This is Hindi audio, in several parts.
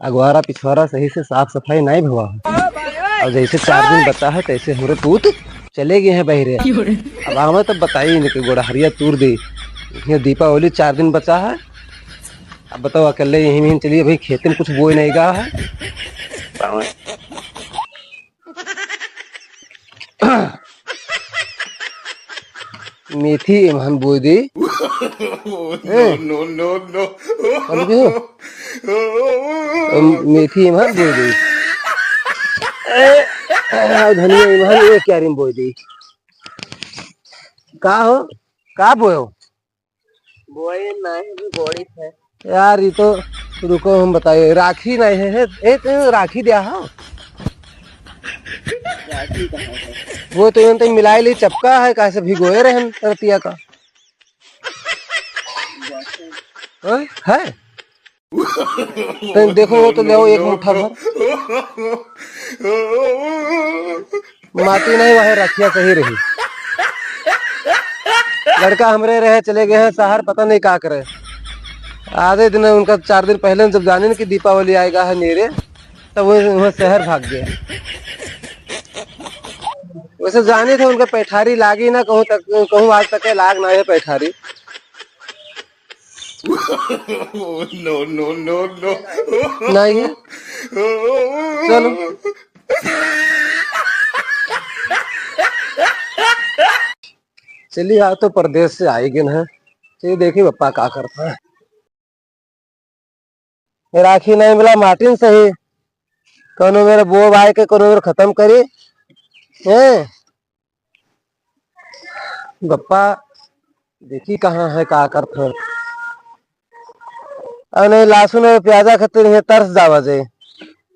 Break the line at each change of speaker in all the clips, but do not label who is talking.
अगवारा पिछवारा सही से साफ सफाई नहीं हुआ है। और जैसे 4 दिन बचा है तैसे हमरे पूत चले गए हैं बहरे। अब हमें तब बताइए नहीं कि गोड़हरिया तूर दी। ये दीपावली 4 दिन बचा है। अब बताओ अकेले यहीं चलिए भाई, खेत में कुछ बोई नहीं गा है। मेथी हम बोई दी। नो नो नो मेथी हम बोई दी। धनिया इमहन ये क्या रिम बोई दी। का हो का बोयो
बोए नहीं बोड़ी थे
यार। ये तो रुको हम बताइए, राखी नहीं है एक राखी दिया हो।
राखी कहाँ है?
वो तो यूं तो मिलाई ली चपका है कैसे भिगोए रहे रतिया का है। तो देखो वो तो ले एक मुट्ठा भर माटी नहीं वह रखिया सही रही। लड़का हमरे रहे चले गए हैं शहर, पता नहीं क्या करे। आधे दिन उनका 4 दिन पहले जब जाने न कि दीपावली आएगा है नेरे, तब वो शहर भाग गया। वैसे जाने थे उनका पैठारी लागी ना कहूँ तक, कहूँ आज तक लाग ना है पैठारी। नो नो नो नो नहीं है। चलो चलिए आज तो परदेश से आएगी ना। चलिए देखिए पप्पा क्या करता है। राखी नहीं मिला मार्टिन सही, कोनो मेरे बो भाई के कोनो मेरे खत्म करी है। गप्पा देखी कहाँ है क्या करता है। और नहीं लहसुन और प्याजा खातिर है तरस जावा जे।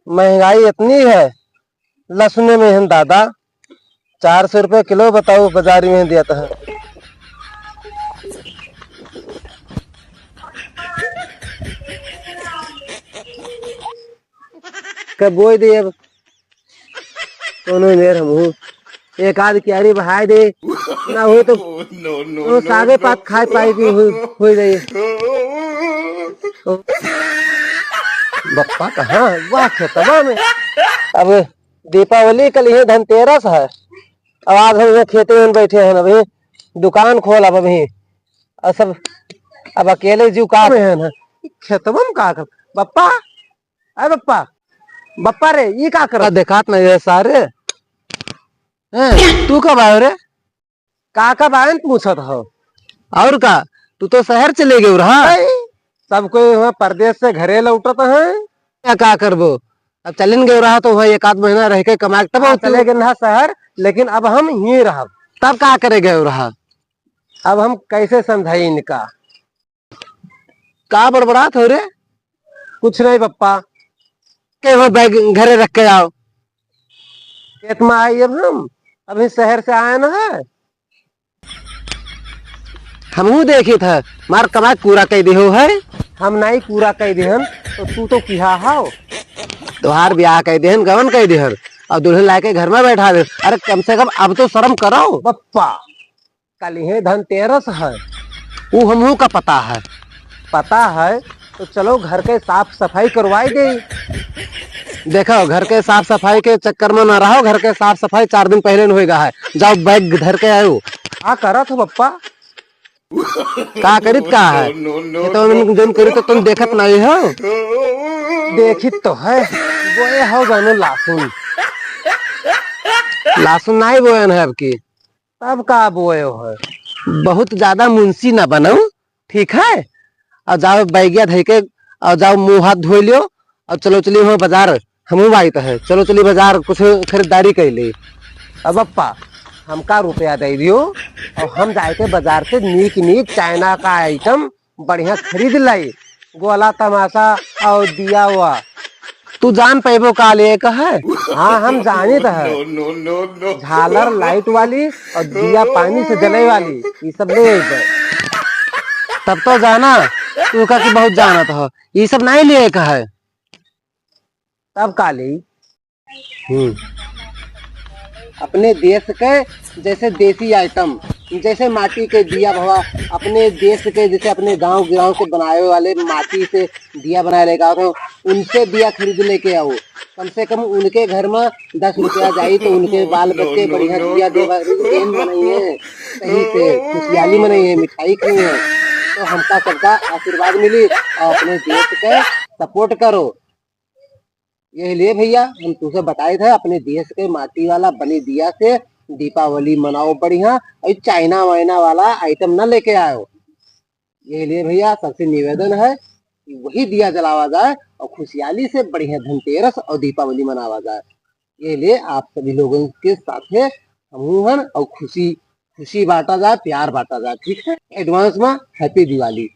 महंगाई इतनी है लहसुन में है दादा 400 रुपये किलो बताओ बाजारी में दिया था। कब बोई दे अब दोनों मेर हम एक आध क्यारी बहाय दे ना हो तो सागे पात खाए पाएगी हो जाए। बप्पा कहाँ वाह खेतवा में। अब दीपावली कल ही धनतेरस है। अब आज हम खेते में बैठे हैं अभी दुकान खोल अब अभी और सब अब अकेले जीव का में है ना खेतवा में का कर। बप्पा अरे बप्पा बप्पा रे ये का कर देखात नहीं है सारे। तू कब आयो रे का कब आयन पूछत हो और का तू तो शहर चले गए रहा। सब कोई वहाँ परदेश से घरे लौटत है क्या करबो। अब चलन गए रहा तो वह 1 आध महीना रह के कमा तब चले गए ना शहर। लेकिन अब हम यही रहा तब क्या करे गए रहा। अब हम कैसे समझाई इनका का बड़बड़ात हो रे। कुछ नहीं पप्पा के वो बैग घरे रख के आओ खेत में आई। अब हम अभी शहर से आए ना है हमू देखे था मार कमा पूरा कह दे हो है। हम नहीं पूरा कह देहन तो तू तो किहा हाओ त्योहार ब्याह कह देहन गवन कह देहन और दुल्हन लाके घर में बैठा दे। अरे कम से कम अब तो शर्म करो बप्पा। कल ही धनतेरस है वो हमू का पता है तो चलो घर के साफ सफाई करवाई दे। देखो घर के साफ सफाई के चक्कर में ना रहो। घर के साफ सफाई 4 दिन पहले होगा है। जाओ बैग धर के आयो क्या करा था पप्पा का करित का है। तो जन करी तो तुम देखत नहीं हो। देखित तो है बोए हो जानो लासुन नहीं बोयन है अब की तब का बोए हो। बहुत ज्यादा मुंशी ना बनो ठीक है। और जाओ बैगिया धो के और जाओ मुंह हाथ धो लियो और चलो चलिए वहाँ बाजार हम बाइत है। चलो चलिए बाजार कुछ खरीदारी कर ले। अब अप्पा हमका रुपया दे दियो और हम जाके बाजार से नीक चाइना का आइटम बढ़िया खरीद लाई। गोला तमाशा और दिया हुआ तू जान पैबो का ले का है। हाँ हम जाने तो है झालर लाइट वाली और दिया पानी से जले वाली ये सब ले तब तो जाना तू का की बहुत जाना तो ये सब नहीं ले का है तब का ली। अपने देश के जैसे देसी आइटम जैसे माटी के दिया भवा अपने देश के, जैसे अपने गांव से बनाए वाले माटी से दिया बनाए लेगा तो उनसे दिया खरीद लेके आओ। कम से कम उनके घर में 10 रुपया जाई तो उनके बाल बच्चे बढ़िया दिया देन बनाइए, कहीं से खुशहाली मनाइए, मिठाई खाइए, तो हमका सबका आशीर्वाद मिली और अपने देश के सपोर्ट करो। यही लिए भैया हम तुझे बताए थे, अपने देश के माटी वाला बनी दिया से दीपावली मनाओ बढ़िया, और चाइना वाइना वाला आइटम ना लेके आओ। यही लिए भैया सबसे निवेदन है कि वही दिया जलावा जाए और खुशहाली से बढ़िया धनतेरस और दीपावली मनावा जाए। ये लिए आप सभी लोगों के साथ समूहन और खुशी खुशी बांटा जाए, प्यार बांटा जाए। ठीक है, एडवांस में हैप्पी दिवाली।